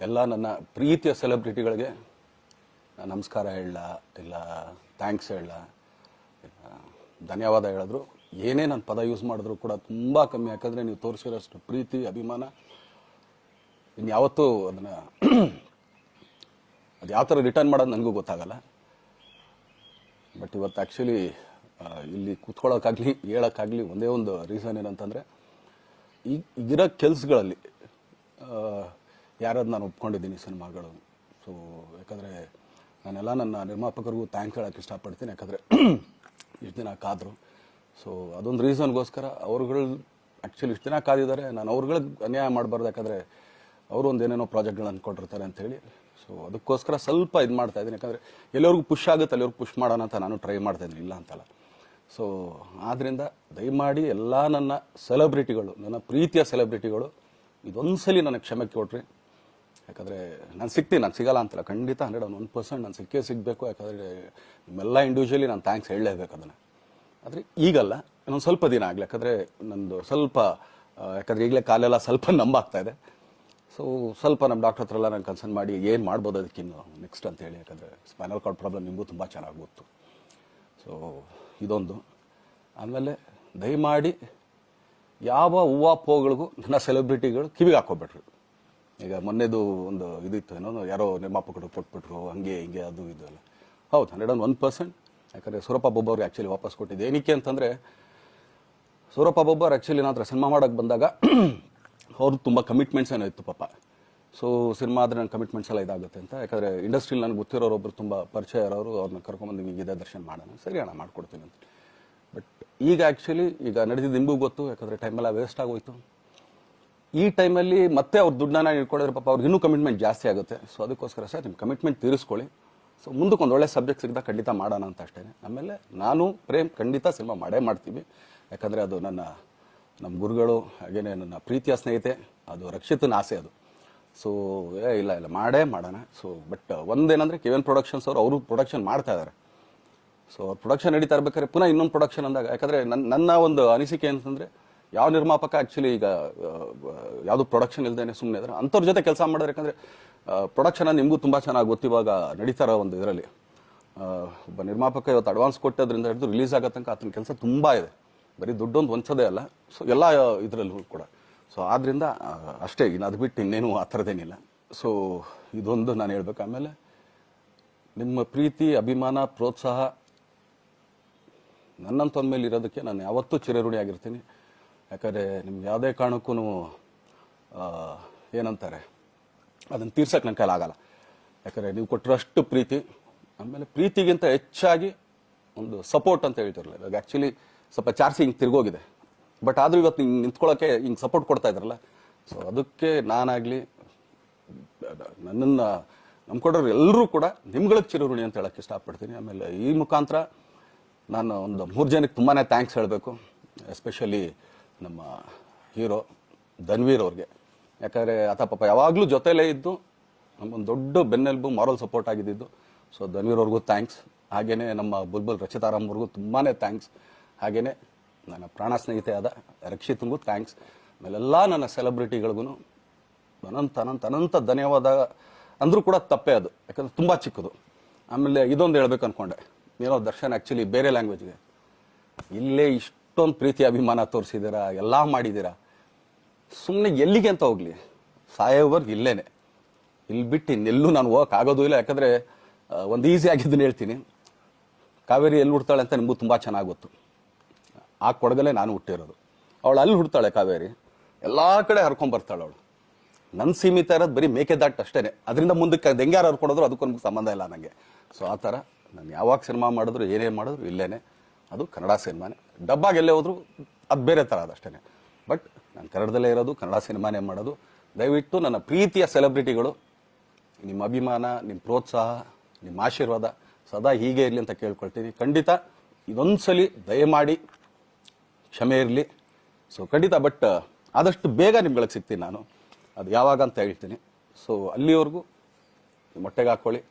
ಎಲ್ಲ ನನ್ನ ಪ್ರೀತಿಯ ಸೆಲೆಬ್ರಿಟಿಗಳಿಗೆ ನಮಸ್ಕಾರ ಹೇಳಲ್ಲ, ಇಲ್ಲ ಥ್ಯಾಂಕ್ಸ್ ಹೇಳಲ್ಲ, ಧನ್ಯವಾದ ಹೇಳಿದ್ರು ಏನೇ ನನ್ನ ಪದ ಯೂಸ್ ಮಾಡಿದ್ರು ಕೂಡ ತುಂಬ ಕಮ್ಮಿ. ಯಾಕಂದರೆ ನೀವು ತೋರಿಸಿರೋಷ್ಟು ಪ್ರೀತಿ ಅಭಿಮಾನ ಇನ್ಯಾವತ್ತೂ ಅದನ್ನು ಅದು ಯಾವ ಥರ ರಿಟರ್ನ್ ಮಾಡೋದು ನನಗೂ ಗೊತ್ತಾಗಲ್ಲ. ಬಟ್ ಇವತ್ತು ಆ್ಯಕ್ಚುಲಿ ಇಲ್ಲಿ ಕೂತ್ಕೊಳ್ಳೋಕ್ಕಾಗಲಿ ಹೇಳೋಕ್ಕಾಗಲಿ ಒಂದೇ ಒಂದು ರೀಸನ್ ಏನಂತಂದರೆ ಈಗಿರೋ ಕೆಲಸಗಳಲ್ಲಿ ಯಾರಾದ್ರು ನಾನು ಒಪ್ಕೊಂಡಿದ್ದೀನಿ ಸಿನಿಮಾಗಳು. ಸೊ ಯಾಕಂದರೆ ನಾನೆಲ್ಲ ನನ್ನ ನಿರ್ಮಾಪಕರಿಗೂ ಥ್ಯಾಂಕ್ಸ್ ಹೇಳೋಕ್ಕೆ ಇಷ್ಟಪಡ್ತೀನಿ. ಯಾಕಂದರೆ ಇಷ್ಟು ದಿನ ಕಾದರು. ಸೊ ಅದೊಂದು ರೀಸನ್ಗೋಸ್ಕರ ಅವ್ರುಗಳು ಆ್ಯಕ್ಚುಲಿ ಇಷ್ಟು ದಿನ ಕಾದಿದ್ದಾರೆ. ನಾನು ಅವ್ರುಗಳಿಗೆ ಅನ್ಯಾಯ ಮಾಡಬಾರ್ದು. ಯಾಕಂದರೆ ಅವರು ಒಂದು ಏನೇನೋ ಪ್ರಾಜೆಕ್ಟ್ಗಳನ್ನು ಕೊಟ್ಟಿರ್ತಾರೆ ಅಂತೇಳಿ. ಸೊ ಅದಕ್ಕೋಸ್ಕರ ಸ್ವಲ್ಪ ಇದು ಮಾಡ್ತಾಯಿದ್ದೀನಿ. ಯಾಕಂದರೆ ಎಲ್ಲರಿಗೂ ಪುಷ್ ಆಗುತ್ತೆ ಅಲ್ಲಿವ್ರಿಗೆ ಪುಷ್ ಮಾಡೋಣ ಅಂತ ನಾನು ಟ್ರೈ ಮಾಡ್ತಾಯಿದ್ದೀನಿ, ಇಲ್ಲ ಅಂತಲ್ಲ. ಸೊ ಆದ್ದರಿಂದ ದಯಮಾಡಿ ಎಲ್ಲ ನನ್ನ ಸೆಲೆಬ್ರಿಟಿಗಳು, ನನ್ನ ಪ್ರೀತಿಯ ಸೆಲೆಬ್ರಿಟಿಗಳು ಇದೊಂದ್ಸಲಿ ನನಗೆ ಕ್ಷಮೆ ಕೊಟ್ರಿ. ಯಾಕಂದರೆ ನಾನು ಸಿಗ್ತೀನಿ, ನಾನು ಸಿಗಲ್ಲ ಅಂತಲ್ಲ, ಖಂಡಿತ 101% ನಾನು ಸಿಗಬೇಕು. ಯಾಕಂದರೆ ನಿಮ್ಮೆಲ್ಲ ಇಂಡಿವಿಜುವಲಿ ನಾನು ಥ್ಯಾಂಕ್ಸ್ ಹೇಳಲೇಬೇಕು ಅದನ್ನು. ಆದರೆ ಈಗಲ್ಲ, ಇನ್ನೊಂದು ಸ್ವಲ್ಪ ದಿನ ಆಗಲಿ. ಯಾಕಂದರೆ ನಂದು ಸ್ವಲ್ಪ ಯಾಕಂದರೆ ಈಗಲೇ ಕಾಲೆಲ್ಲ ಸ್ವಲ್ಪ ನಂಬಾಗ್ತಾ ಇದೆ. ಸೊ ಸ್ವಲ್ಪ ನಮ್ಮ ಡಾಕ್ಟರ್ ಹತ್ರ ಎಲ್ಲ ನಾನು ಕನ್ಸರ್ನ್ ಮಾಡಿ ಏನು ಮಾಡ್ಬೋದು ಅದಕ್ಕಿನ್ನು ನೆಕ್ಸ್ಟ್ ಅಂತೇಳಿ. ಯಾಕಂದರೆ ಸ್ಪೈನಲ್ ಕಾರ್ಡ್ ಪ್ರಾಬ್ಲಮ್ ನಿಮಗೂ ತುಂಬ ಚೆನ್ನಾಗಿ ಗೊತ್ತು. ಸೊ ಇದೊಂದು. ಆಮೇಲೆ ದಯಮಾಡಿ ಯಾವ ಹೂವಾಪೋಗಳಿಗೂ ನನ್ನ ಸೆಲೆಬ್ರಿಟಿಗಳು ಕಿವಿಗೆ ಹಾಕೋಬೇಡ್ರಿ. ಈಗ ಮೊನ್ನೆದು ಒಂದು ಇದಿತ್ತು, ಏನೋ ಯಾರೋ ನಿರ್ಮಾಪಕರು ಕೊಟ್ಬಿಟ್ರು, ಹಂಗೆ ಹಿಂಗೆ ಅದು ಇದು ಎಲ್ಲ. ಹೌದು, 101%. ಯಾಕಂದರೆ ಸೂರಪ್ಪ ಬೊಬ್ಬ ಅವ್ರಿಗೆ ಆ್ಯಕ್ಚುಲಿ ವಾಪಸ್ ಕೊಟ್ಟಿದ್ದೆ. ಏನಕ್ಕೆ ಅಂತಂದರೆ ಸೂರಪ್ಪ ಬೊಬ್ಬ ಅವ್ರು ಆ್ಯಕ್ಚುಲಿ ನಾನು ಹತ್ರ ಸಿನಿಮಾ ಮಾಡೋಕ್ಕೆ ಬಂದಾಗ ಅವ್ರದ್ದು ತುಂಬ ಕಮಿಟ್ಮೆಂಟ್ಸ್ ಏನೋ ಇತ್ತು ಪಾಪ. ಸೊ ಸಿನಿಮಾ ಆದರೆ ನನ್ನ ಕಮಿಟ್ಮೆಂಟ್ಸ್ ಎಲ್ಲ ಇದಾಗುತ್ತೆ ಅಂತ. ಯಾಕಂದರೆ ಇಂಡಸ್ಟ್ರಿಲಿ ನನಗೆ ಗೊತ್ತಿರೋರೊಬ್ಬರು ತುಂಬ ಪರಿಚಯ ಇರೋರು, ಅವ್ರನ್ನ ಕರ್ಕೊಂಬಂದು ಈಗ ಇದೇ ದರ್ಶನ ಮಾಡೋಣ, ಸರಿ ಅಣ್ಣ ಮಾಡ್ಕೊಡ್ತೀನಿ ಅಂತ. ಬಟ್ ಈಗ ಆ್ಯಕ್ಚುಲಿ ಈಗ ನಡೆದಿದ್ದು ನಿಮಗೂ ಗೊತ್ತು. ಯಾಕಂದರೆ ಟೈಮೆಲ್ಲ ವೇಸ್ಟ್ ಆಗೋಯ್ತು. ಈ ಟೈಮಲ್ಲಿ ಮತ್ತೆ ಅವ್ರ ದುಡ್ಡನ್ನ ಇಟ್ಕೊಂಡಿದ್ರೆ ಪಾಪ ಅವ್ರಿಗೆ ಇನ್ನೂ ಕಮಿಟ್ಮೆಂಟ್ ಜಾಸ್ತಿ ಆಗುತ್ತೆ. ಸೊ ಅದಕ್ಕೋಸ್ಕರ ಸರ್ ನಿಮ್ಮ ಕಮಿಟ್ಮೆಂಟ್ ತೀರಿಸ್ಕೊಳ್ಳಿ. ಸೊ ಮುಂದಕ್ಕೆ ಒಂದು ಒಳ್ಳೆ ಸಬ್ಜೆಕ್ಟ್ ಸಿಗ್ದಾಗ ಖಂಡಿತ ಮಾಡೋಣ ಅಂತ ಅಷ್ಟೇ. ಆಮೇಲೆ ನಾನು ಪ್ರೇಮ್ ಖಂಡಿತ ಸಿನಿಮಾ ಮಾಡೇ ಮಾಡ್ತೀವಿ. ಯಾಕಂದರೆ ಅದು ನಮ್ಮ ಗುರುಗಳು, ಹಾಗೇನೆ ನನ್ನ ಪ್ರೀತಿಯ ಸ್ನೇಹಿತೆ, ಅದು ರಕ್ಷಿತನ ಆಸೆ ಅದು. ಸೊ ಇಲ್ಲ ಮಾಡೇ ಮಾಡೋಣ. ಸೊ ಬಟ್ ಒಂದೇನಂದರೆ KVN ಪ್ರೊಡಕ್ಷನ್ಸ್ ಅವರು ಪ್ರೊಡಕ್ಷನ್ ಮಾಡ್ತಾ ಇದ್ದಾರೆ. ಸೊ ಅವ್ರು ಪ್ರೊಡಕ್ಷನ್ ನಡೀತಾ ಇರ್ಬೇಕಾದ್ರೆ ಪುನಃ ಇನ್ನೊಂದು ಪ್ರೊಡಕ್ಷನ್ ಅಂದಾಗ, ಯಾಕಂದರೆ ನನ್ನ ಒಂದು ಅನಿಸಿಕೆ ಅಂತಂದರೆ ಯಾವ ನಿರ್ಮಾಪಕ ಆ್ಯಕ್ಚುಲಿ ಈಗ ಯಾವುದು ಪ್ರೊಡಕ್ಷನ್ ಇಲ್ಲದೇನೆ ಸುಮ್ಮನೆ ಇದ್ದಾರೆ ಅಂಥವ್ರ ಜೊತೆ ಕೆಲಸ ಮಾಡೋದು. ಯಾಕಂದರೆ ಪ್ರೊಡಕ್ಷನ್ ನಿಮಗೂ ತುಂಬ ಚೆನ್ನಾಗಿ ಗೊತ್ತಿವಾಗ ನಡೀತಾ ಇರೋ ಒಂದು ಇದರಲ್ಲಿ ಒಬ್ಬ ನಿರ್ಮಾಪಕ ಇವತ್ತು ಅಡ್ವಾನ್ಸ್ ಕೊಟ್ಟೋದ್ರಿಂದ ಹಿಡಿದು ರಿಲೀಸ್ ಆಗೋ ತನಕ ಆತನ ಕೆಲಸ ತುಂಬ ಇದೆ. ಬರೀ ದುಡ್ಡೊಂದು ಹೊಂಚೋದೇ ಅಲ್ಲ. ಸೊ ಎಲ್ಲ ಇದರಲ್ಲೂ ಕೂಡ. ಸೊ ಆದ್ದರಿಂದ ಅಷ್ಟೇ, ಇನ್ನು ಅದು ಬಿಟ್ಟು ಇನ್ನೇನು ಆ ಥರದ್ದೇನಿಲ್ಲ. ಸೊ ಇದೊಂದು ನಾನು ಹೇಳ್ಬೇಕು. ಆಮೇಲೆ ನಿಮ್ಮ ಪ್ರೀತಿ, ಅಭಿಮಾನ, ಪ್ರೋತ್ಸಾಹ ನನ್ನಂತೊಂದ ಮೇಲೆ ಇರೋದಕ್ಕೆ ನಾನು ಯಾವತ್ತೂ ಚಿರಋಣಿಯಾಗಿರ್ತೀನಿ. ಯಾಕಂದರೆ ನಿಮ್ಗೆ ಯಾವುದೇ ಕಾರಣಕ್ಕೂ ಏನಂತಾರೆ ಅದನ್ನು ತೀರ್ಸಕ್ಕೆ ನನ್ನ ಕೈಲಾಗಲ್ಲ. ಯಾಕಂದರೆ ನೀವು ಕೊಟ್ಟರಷ್ಟು ಪ್ರೀತಿ, ಆಮೇಲೆ ಪ್ರೀತಿಗಿಂತ ಹೆಚ್ಚಾಗಿ ಒಂದು ಸಪೋರ್ಟ್ ಅಂತ ಹೇಳ್ತಿರಲ್ಲ. ಇವಾಗ ಆ್ಯಕ್ಚುಲಿ ಸ್ವಲ್ಪ ಚಾರ್ಜ್ ಹಿಂಗೆ ತಿರ್ಗೋಗಿದೆ. ಬಟ್ ಆದರೂ ಇವತ್ತು ಹಿಂಗೆ ನಿಂತ್ಕೊಳ್ಳೋಕ್ಕೆ ಹಿಂಗೆ ಸಪೋರ್ಟ್ ಕೊಡ್ತಾ ಇದ್ದಾರಲ್ಲ. ಸೊ ಅದಕ್ಕೆ ನಾನಾಗಲಿ ನನ್ನನ್ನು ನಂಬ್ಕೊಡೋರು ಎಲ್ಲರೂ ಕೂಡ ನಿಮ್ಗಳಿಗೆ ಚಿರಋಣಿ ಅಂತ ಹೇಳೋಕ್ಕೆ ಇಷ್ಟಪಡ್ತೀನಿ. ಆಮೇಲೆ ಈ ಮುಖಾಂತರ ನಾನು ಒಂದು 3 ಜನಕ್ಕೆ ತುಂಬಾ ಥ್ಯಾಂಕ್ಸ್ ಹೇಳಬೇಕು. ಎಸ್ಪೆಷಲಿ ನಮ್ಮ ಹೀರೋ ಧನ್ವೀರ್ ಅವ್ರಿಗೆ. ಯಾಕಂದರೆ ಆತ ಪಾಪ ಯಾವಾಗಲೂ ಜೊತೆಲೇ ಇದ್ದು ನಮ್ಮೊಂದು ದೊಡ್ಡ ಬೆನ್ನೆಲುಬು, ಮಾರಲ್ ಸಪೋರ್ಟ್ ಆಗಿದ್ದು. ಸೊ ಧನ್ವೀರ್ ಅವ್ರಿಗೂ ಥ್ಯಾಂಕ್ಸ್. ಹಾಗೆಯೇ ನಮ್ಮ ಬುಲ್ಬುಲ್ ರಚಿತಾರಾಮ್ ಅವ್ರಿಗೂ ತುಂಬಾ ಥ್ಯಾಂಕ್ಸ್. ಹಾಗೆಯೇ ನನ್ನ ಪ್ರಾಣ ಸ್ನೇಹಿತೆ ಆದ ರಕ್ಷಿತ್ಗೂ ಥ್ಯಾಂಕ್ಸ್. ಆಮೇಲೆಲ್ಲ ನನ್ನ ಸೆಲೆಬ್ರಿಟಿಗಳಿಗೂ ಅನಂತ ಧನ್ಯವಾದ ಅಂದರೂ ಕೂಡ ತಪ್ಪೇ ಅದು. ಯಾಕಂದರೆ ತುಂಬ ಚಿಕ್ಕದು. ಆಮೇಲೆ ಇದೊಂದು ಹೇಳ್ಬೇಕು ಅಂದ್ಕೊಂಡೆ, ಏನೋ ದರ್ಶನ್ ಆ್ಯಕ್ಚುಲಿ ಬೇರೆ ಲ್ಯಾಂಗ್ವೇಜ್ಗೆ ಇಲ್ಲೇ ಇಷ್ಟೊಂದು ಪ್ರೀತಿ ಅಭಿಮಾನ ತೋರಿಸಿದ್ದೀರಾ, ಎಲ್ಲ ಮಾಡಿದ್ದೀರಾ, ಸುಮ್ಮನೆ ಎಲ್ಲಿಗೆ ಅಂತ ಹೋಗಲಿ, ಸಾಯೋವರ್ಗೆ ಇಲ್ಲೇನೆ, ಇಲ್ಲಿ ಬಿಟ್ಟು ಇನ್ನೆಲ್ಲೂ ನಾನು ಹೋಗೋಕ್ಕಾಗೋದು ಇಲ್ಲ. ಯಾಕಂದರೆ ಒಂದು ಈಸಿ ಆಗಿದ್ದನ್ನು ಹೇಳ್ತೀನಿ. ಕಾವೇರಿ ಎಲ್ಲಿ ಹುಡ್ತಾಳೆ ಅಂತ ನಿಮಗೂ ತುಂಬ ಚೆನ್ನಾಗಿ ಗೊತ್ತು. ಆ ಕೊಡಗಲ್ಲೇ ನಾನು ಹುಟ್ಟಿರೋದು. ಅವಳು ಅಲ್ಲಿ ಹುಡ್ತಾಳೆ ಕಾವೇರಿ, ಎಲ್ಲ ಕಡೆ ಹರ್ಕೊಂಡ್ಬರ್ತಾಳೆ ಅವಳು. ನನ್ನ ಸೀಮಿತ ಇರೋದು ಬರೀ ಮೇಕೆದಾಟ್ ಅಷ್ಟೇ. ಅದರಿಂದ ಮುಂದಕ್ಕೆ ಅದು ಹೆಂಗ್ಯಾರು ಹರ್ಕೊಡೋದ್ರು ಅದಕ್ಕೂ ನಮ್ಗೆ ಸಂಬಂಧ ಇಲ್ಲ ನನಗೆ. ಸೊ ಆ ಥರ ನಾನು ಯಾವಾಗ ಸಿನಿಮಾ ಮಾಡಿದ್ರು ಏನೇ ಮಾಡಿದ್ರು ಇಲ್ಲೇನೆ, ಅದು ಕನ್ನಡ ಸಿನಿಮಾನೇ. ಡಬ್ಬಾಗಿ ಎಲ್ಲೇ ಹೋದ್ರು ಅದು ಬೇರೆ ಥರ ಅದಷ್ಟೇ. ಬಟ್ ನಾನು ಕನ್ನಡದಲ್ಲೇ ಇರೋದು, ಕನ್ನಡ ಸಿನಿಮಾನೇ ಮಾಡೋದು. ದಯವಿಟ್ಟು ನನ್ನ ಪ್ರೀತಿಯ ಸೆಲೆಬ್ರಿಟಿಗಳು ನಿಮ್ಮ ಅಭಿಮಾನ, ನಿಮ್ಮ ಪ್ರೋತ್ಸಾಹ, ನಿಮ್ಮ ಆಶೀರ್ವಾದ ಸದಾ ಹೀಗೆ ಇರಲಿ ಅಂತ ಕೇಳ್ಕೊಳ್ತೀನಿ. ಖಂಡಿತ ಇದೊಂದ್ಸಲಿ ದಯಮಾಡಿ ಕ್ಷಮೆ ಇರಲಿ. ಸೊ ಖಂಡಿತ ಬಟ್ ಆದಷ್ಟು ಬೇಗ ನಿಮ್ಗಳಿಗೆ ಸಿಗ್ತೀನಿ ನಾನು. ಅದು ಯಾವಾಗ ಅಂತ ಹೇಳ್ತೀನಿ. ಸೊ ಅಲ್ಲಿವರೆಗೂ ಮೊಟ್ಟೆಗೆ ಹಾಕ್ಕೊಳ್ಳಿ.